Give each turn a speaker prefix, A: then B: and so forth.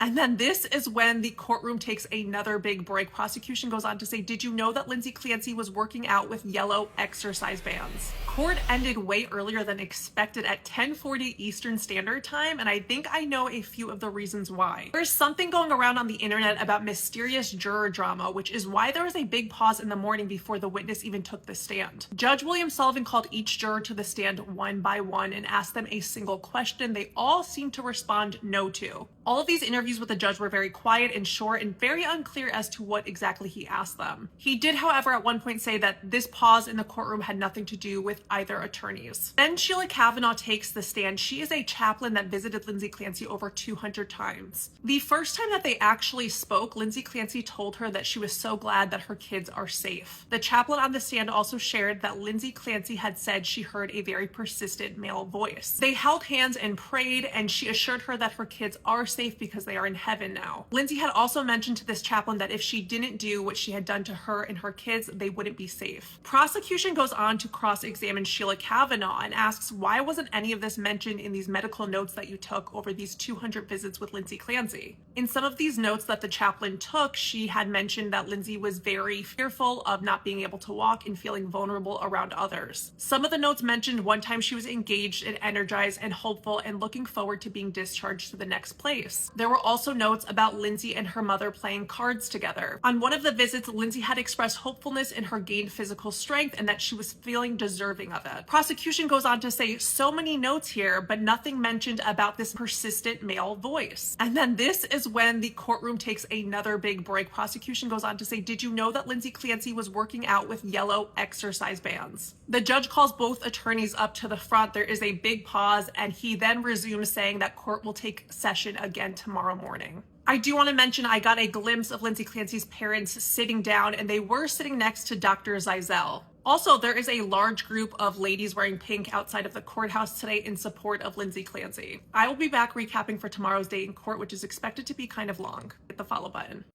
A: And then this is when the courtroom takes another big break. Prosecution goes on to say, did you know that Lindsay Clancy was working out with yellow exercise bands? Court ended way earlier than expected at 10:40 Eastern Standard Time, and I think I know a few of the reasons why. There's something going around on the internet about mysterious juror drama, which is why there was a big pause in the morning before the witness even took the stand. Judge William Sullivan called each juror to the stand one by one and asked them a single question they all seemed to respond no to. All of these interviews with the judge were very quiet and short and very unclear as to what exactly he asked them. He did, however, at one point say that this pause in the courtroom had nothing to do with either attorneys. Then Sheila Kavanaugh takes the stand. She is a chaplain that visited Lindsay Clancy over 200 times. The first time that they actually spoke, Lindsay Clancy told her that she was so glad that her kids are safe. The chaplain on the stand also shared that Lindsay Clancy had said she heard a very persistent male voice. They held hands and prayed, and she assured her that her kids are safe because they are in heaven now. Lindsay had also mentioned to this chaplain that if she didn't do what she had done to her and her kids, they wouldn't be safe. Prosecution goes on to cross-examine Sheila Kavanaugh and asks, why wasn't any of this mentioned in these medical notes that you took over these 200 visits with Lindsay Clancy? In some of these notes that the chaplain took, she had mentioned that Lindsay was very fearful of not being able to walk and feeling vulnerable around others. Some of the notes mentioned one time she was engaged and energized and hopeful and looking forward to being discharged to the next place. There were also notes about Lindsay and her mother playing cards together. On one of the visits, Lindsay had expressed hopefulness in her gained physical strength and that she was feeling deserving of it. Prosecution goes on to say, so many notes here, but nothing mentioned about this persistent male voice. And then this is when the courtroom takes another big break. Prosecution goes on to say, did you know that Lindsay Clancy was working out with yellow exercise bands? The judge calls both attorneys up to the front. There is a big pause, and he then resumes saying that court will take session again tomorrow morning. I do want to mention I got a glimpse of Lindsay Clancy's parents sitting down, and they were sitting next to Dr. Zeisel. Also, there is a large group of ladies wearing pink outside of the courthouse today in support of Lindsay Clancy. I will be back recapping for tomorrow's day in court, which is expected to be kind of long. Hit the follow button.